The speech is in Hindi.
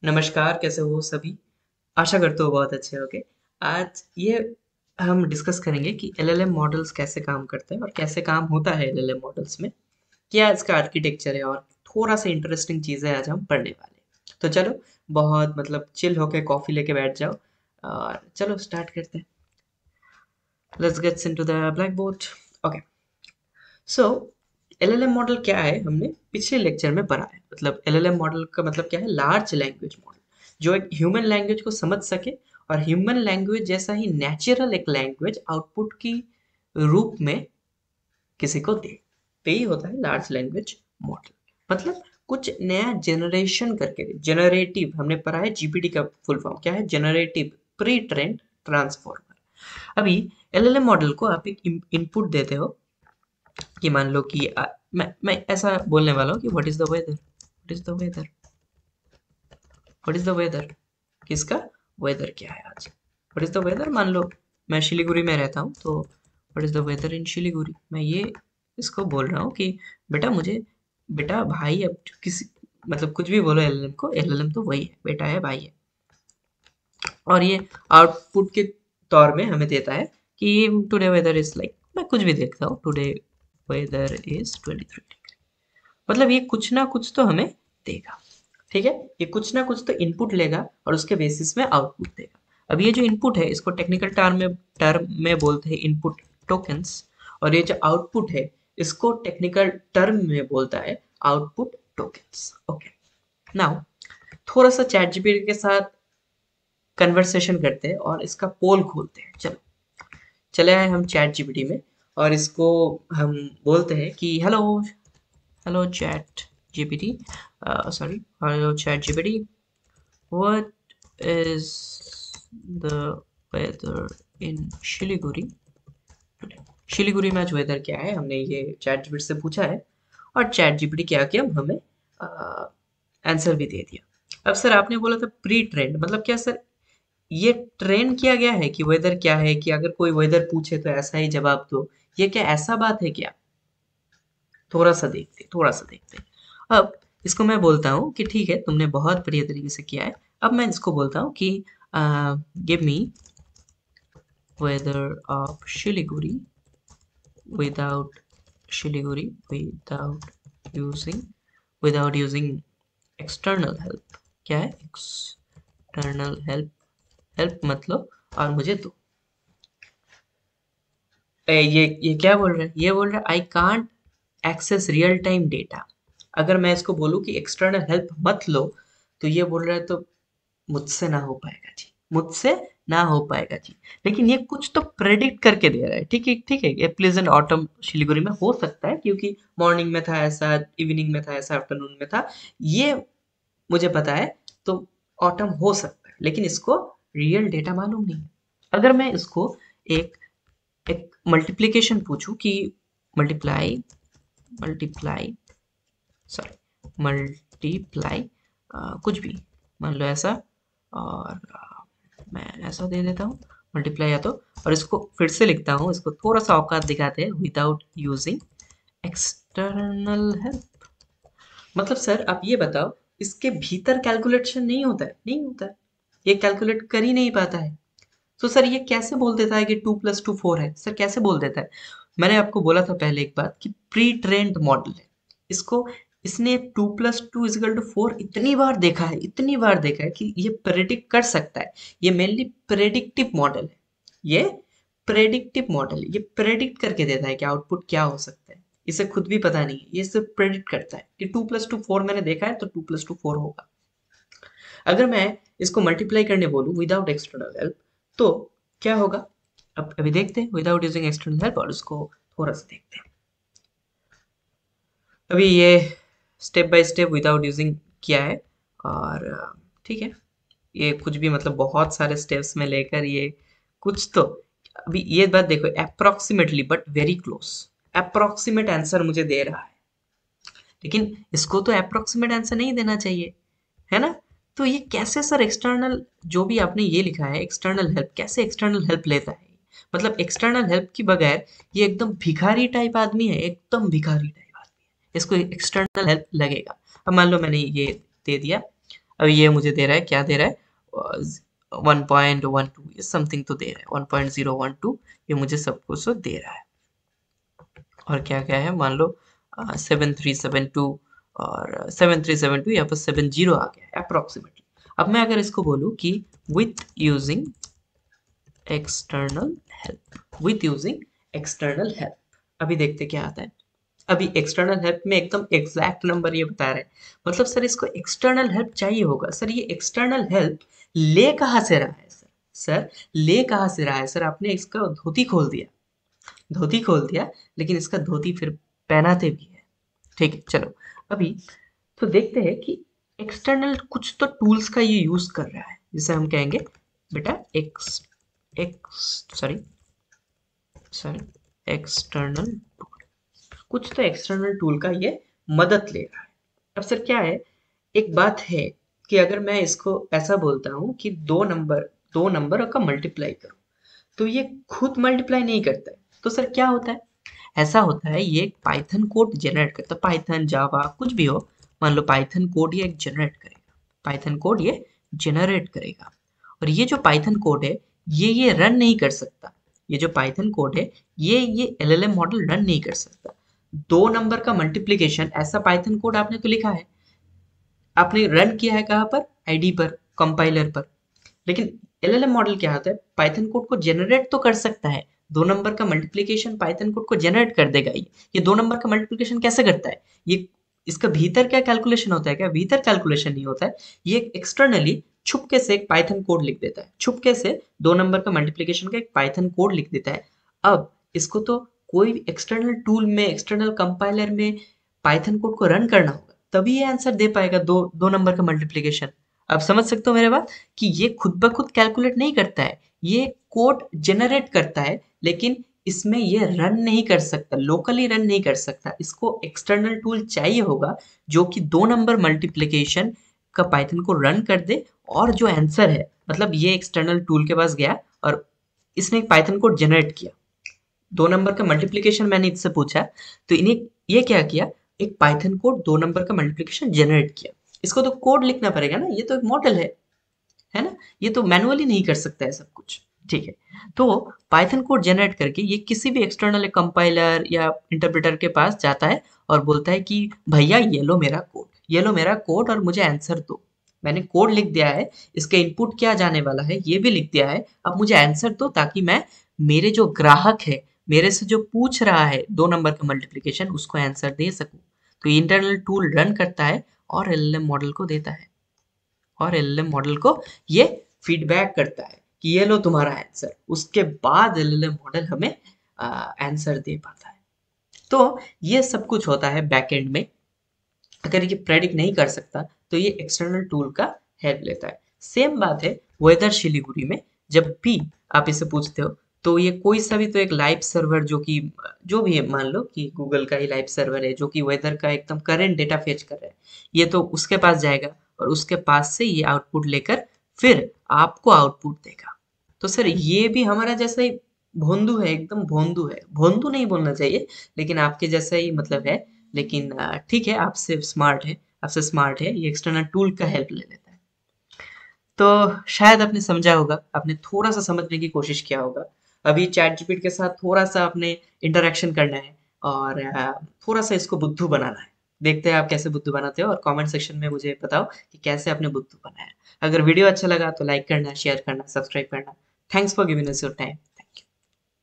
नमस्कार, कैसे हो सभी? आशा करता हूँ बहुत अच्छे होंगे। आज ये हम डिस्कस करेंगे कि एलएलएम मॉडल्स कैसे काम करते हैं और कैसे काम होता है एलएलएम मॉडल्स में, क्या इसका आर्किटेक्चर है और थोड़ा-सा इंटरेस्टिंग चीज़ें आज हम पढ़ने वाले हैं। तो चलो, बहुत मतलब चिल होके कॉफ़ी लेके बैठ जाओ और चलो स्टार्ट करते हैं। Let's gets into the black board. Okay, so LLM model क्या है हमने पिछले लेक्चर में पढ़ा है। मतलब एलएलएम मॉडल का मतलब क्या है, लार्ज लैंग्वेज मॉडल जो एक ह्यूमन लैंग्वेज को समझ सके और ह्यूमन लैंग्वेज जैसा ही नेचुरल एक लैंग्वेज आउटपुट की रूप में किसी को दे। तो यही होता है लार्ज लैंग्वेज मॉडल। मतलब कुछ नया जनरेशन करके, जनरेटिव हमने पढ़ा है, जीपीटी का फुल फॉर्म क्या है, जनरेटिव प्री ट्रेंड ट्रांसफॉर्मर। अभी एलएलएम मॉडल को आप एक इनपुट देते हो कि मान लो कि मैं ऐसा बोलने वाला हूँ कि what is the weather, what is the weather, what is the weather, किसका वेदर क्या है आज, व्हाट इज द वेदर। मान लो मैं शिलीगुड़ी में रहता हूँ, तो व्हाट इज द वेदर इन शिलीगुड़ी, मैं ये इसको बोल रहा हूँ कि बेटा मुझे, बेटा भाई, अब किसी मतलब कुछ भी बोलो एलएलएम को, एलएलएम तो वही है, बेटा है भाई है। और ये आउटपुट के तौर में हमें देता है कि टुडे वेदर इज लाइक, मैं कुछ भी देखता हूँ, टुडे वेदर इज 23 डिग्री। मतलब ये कुछ ना कुछ तो हमें देगा, ठीक है। ये कुछ ना कुछ तो इनपुट लेगा और उसके बेसिस में आउटपुट देगा। अब ये जो इनपुट है इसको टेक्निकल टर्म में बोलते हैं इनपुट टोकन्स, और ये जो आउटपुट है इसको टेक्निकल टर्म में बोलता है आउटपुट टोकन्स। ओके, नाउ थोड़ा सा चैट जीपीटी के साथ कन्वर्सेशन करते हैं और इसका पोल खोलते हैं। चलो, चले आए हम चैट जीपीटी में और इसको हम बोलते हैं कि hello, hello chat GPT, sorry, hello chat gpt, what is the weather in Siliguri today? Siliguri में आज वेदर क्या है, हमने ये चैट जीपीटी से पूछा है और चैट जीपीटी क्या किया, हमें आंसर भी दे दिया। अब सर आपने बोला था प्री ट्रेंड, मतलब क्या सर, ये ट्रेन किया गया है कि वेदर क्या है, कि अगर कोई वेदर पूछे तो ऐसा ही जवाब दो, ये क्या ऐसा बात है क्या? थोड़ा सा देखते। अब इसको मैं बोलता हूँ कि ठीक है, तुमने बहुत बढ़िया तरीके से किया है। अब मैं इसको बोलता हूँ कि give me whether of Siliguri without Siliguri using without using external help. क्या है एक्सटर्नल हेल्प? हेल्प मतलब और मुझे दो। ये क्या बोल रहा है, ये बोल रहा है I can't access real time data. अगर मैं इसको बोलूँ कि एक्सटर्नल हेल्प मत लो, तो ये बोल रहा है तो मुझसे ना हो पाएगा जी, मुझसे ना हो पाएगा जी। लेकिन ये कुछ तो प्रेडिक्ट करके दे रहा है, ठीक है ठीक है। ये प्लेजेंट ऑटम शिलीगुड़ी में हो सकता है क्योंकि मॉर्निंग में था ऐसा, इवनिंग में था ऐसा, आफ्टरनून में था, ये मुझे पता है। तो ऑटम हो सकता है, लेकिन इसको रियल डेटा मालूम नहीं है। अगर मैं इसको एक एक मल्टीप्लिकेशन पूछूं कि मल्टीप्लाई मल्टीप्लाई मल्टीप्लाई कुछ भी, मान लो ऐसा, और मैं ऐसा दे देता हूँ मल्टीप्लाई या तो, और इसको फिर से लिखता हूँ, इसको थोड़ा सा औकात दिखाते हैं, विदाउट यूजिंग एक्सटर्नल हेल्प। मतलब सर आप ये बताओ, इसके भीतर कैलकुलेशन नहीं होता है, नहीं होता है, ये कैलकुलेट कर ही नहीं पाता है। तो सर ये कैसे बोल देता है कि 2 + 2 4 है? सर कैसे बोल देता है? मैंने आपको बोला था पहले एक बात कि प्री ट्रेंड मॉडल है। इसको इसने 2 + 2 = 4 इतनी बार देखा है, इतनी बार देखा है कि ये प्रेडिक्ट कर सकता है। ये मेनली प्रेडिक्टिव मॉडल है, ये प्रेडिक्टिव मॉडल है, ये प्रेडिक्ट करके देता है कि आउटपुट क्या हो सकता है। इसे खुद भी पता नहीं है, ये सिर्फ प्रेडिक्ट करता है कि 2 + 2 4 मैंने देखा है तो 2 + 2 4 होगा। अगर मैं इसको मल्टीप्लाई करने बोलूँ विदाउट एक्सटर्नल हेल्प, तो क्या होगा? अब अभी देखते हैं विदाउट यूजिंग एक्सटर्नल हेल्प, और उसको थोड़ा सा देखते हैं। अभी ये step by step without using किया है, और ठीक है, ये कुछ भी मतलब बहुत सारे स्टेप्स में लेकर ये कुछ तो, अभी ये बात देखो, approximately but very close, approximate answer मुझे दे रहा है। लेकिन इसको तो अप्रोक्सीमेट आंसर नहीं देना चाहिए, है ना? तो ये कैसे सर एक्सटर्नल, जो भी आपने ये लिखा है एक्सटर्नल हेल्प, कैसे एक्सटर्नल हेल्प लेता है? मतलब एक्सटर्नल हेल्प की बगैर ये एकदम भिखारी टाइप आदमी है, एकदम भिखारी टाइप आदमी है, इसको एक्सटर्नल हेल्प लगेगा। अब मान लो मैंने ये दे दिया, अभी ये मुझे दे रहा है, क्या दे रहा है, 1.12 ये समथिंग तो दे रहा है, 1.012 ये मुझे सब कुछ तो दे रहा है। और क्या क्या है, मान लो 7372 और 7372 यहाँ पर 70 आ गया है अप्रोक्सीमेटली। अब मैं अगर इसको बोलूँ कि विथ यूजिंग एक्सटर्नल हेल्प, अभी देखते क्या आता है। अभी एक्सटर्नल हेल्प में एकदम एग्जैक्ट नंबर ये बता रहे हैं, मतलब सर इसको एक्सटर्नल हेल्प चाहिए होगा। सर ये एक्सटर्नल हेल्प ले कहाँ से रहा है सर? सर ले कहाँ से रहा है सर? आपने इसका धोती खोल दिया, धोती खोल दिया, लेकिन इसका धोती फिर पहनाते भी है। ठीक है, चलो अभी तो देखते हैं कि एक्सटर्नल कुछ तो टूल्स का ये यूज कर रहा है, जिसे हम कहेंगे बेटा एक्सटर्नल टूल। कुछ तो एक्सटर्नल टूल का ये मदद ले रहा है। अब सर क्या है, एक बात है कि अगर मैं इसको ऐसा बोलता हूँ कि दो नंबर का मल्टीप्लाई करो, तो ये खुद मल्टीप्लाई नहीं करता है। तो सर क्या होता है, ऐसा होता है ये एक पाइथन कोड जनरेट करता है, पाइथन जावा कुछ भी हो, मान लो पाइथन कोड ये जनरेट करेगा, पाइथन कोड ये जनरेट करेगा। और ये जो पाइथन कोड है ये रन नहीं कर सकता, ये जो पाइथन कोड है ये एलएलएम मॉडल रन नहीं कर सकता। दो नंबर का मल्टीप्लिकेशन ऐसा पाइथन कोड आपने तो लिखा है, आपने रन किया है कहाँ पर, आईडी पर, कंपाइलर पर, लेकिन एलएलएम मॉडल क्या होता है, पाइथन कोड को जनरेट तो कर सकता है। दो नंबर का मल्टीप्लिकेशन पाइथन कोड को जनरेट कर देगा। ये दो नंबर का मल्टीप्लिकेशन कैसे करता है, ये इसका भीतर क्या कैलकुलेशन होता है, क्या भीतर कैलकुलेशन नहीं होता है, ये एक्सटर्नली छुपके से एक पाइथन कोड लिख देता है, छुपके से दो नंबर का मल्टीप्लिकेशन का एक पाइथन कोड लिख देता है। अब इसको तो कोई एक्सटर्नल टूल में, एक्सटर्नल कंपाइलर में पाइथन कोड को रन करना होगा, तभी ये आंसर दे पाएगा दो दो नंबर का मल्टीप्लिकेशन। आप समझ सकते हो मेरे बात, कि ये खुद ब खुद कैलकुलेट नहीं करता है, ये कोड जनरेट करता है, लेकिन इसमें ये रन नहीं कर सकता, लोकली रन नहीं कर सकता। इसको एक्सटर्नल टूल चाहिए होगा जो कि दो नंबर मल्टीप्लिकेशन का पाइथन को रन कर दे, और जो आंसर है, मतलब ये एक्सटर्नल टूल के पास गया और इसने एक पाइथन कोड जनरेट किया, दो नंबर का मल्टीप्लिकेशन मैंने इससे पूछा, तो इन्हें ये क्या किया, एक पाइथन कोड दो नंबर का मल्टीप्लिकेशन जनरेट किया। इसको तो कोड लिखना पड़ेगा ना, ये तो एक मॉडल है ना, ये तो मैनुअली नहीं कर सकता है सब कुछ। ठीक है, तो पाइथन कोड जनरेट करके ये किसी भी एक्सटर्नल कंपाइलर या इंटरप्रेटर के पास जाता है और बोलता है कि भैया ये लो मेरा कोड, ये लो मेरा कोड और मुझे आंसर दो। मैंने कोड लिख दिया है, इसके इनपुट क्या जाने वाला है ये भी लिख दिया है, अब मुझे आंसर दो, ताकि मैं मेरे जो ग्राहक है, मेरे से जो पूछ रहा है दो नंबर का मल्टीप्लिकेशन, उसको आंसर दे सकूं। तो इंटरनल टूल रन करता है और एलएलएम मॉडल को देता है, और एलएलएम मॉडल को ये फीडबैक करता है कि ये लो तुम्हारा आंसर। उसके बाद एलएलएम मॉडल हमें आंसर दे पाता है। तो ये सब कुछ होता है बैकएंड में। अगर ये प्रेडिक्ट नहीं कर सकता तो ये एक्सटर्नल टूल का हेल्प लेता है। सेम बात है वेदर शिलीगुड़ी में, जब भी आप इसे पूछते हो तो ये कोई सा भी तो एक लाइव सर्वर, जो कि जो भी है, मान लो कि गूगल का ही लाइव सर्वर है जो कि वेदर का एकदम करंट डेटा फेच कर रहा है, ये तो उसके पास जाएगा और उसके पास से ये आउटपुट लेकर फिर आपको आउटपुट देगा। तो सर ये भी हमारा जैसा ही भोंदू है, एकदम भोंदू है, भोंदू नहीं बोलना चाहिए, लेकिन आपके जैसा ही मतलब है। लेकिन ठीक है, आपसे स्मार्ट है, आपसे स्मार्ट है, ये एक्सटर्नल टूल का हेल्प ले लेता है। तो शायद आपने समझा होगा, आपने थोड़ा सा समझने की कोशिश किया होगा। अभी चैट जीपीटी के साथ थोड़ा सा आपने इंटरेक्शन करना है और थोड़ा सा इसको बुद्धू बनाना है। देखते हैं आप कैसे बुद्धू बनाते हो, और कमेंट सेक्शन में मुझे बताओ कि कैसे आपने बुद्धू बनाया। अगर वीडियो अच्छा लगा तो लाइक करना, शेयर करना, सब्सक्राइब करना। Thanks for giving us your time.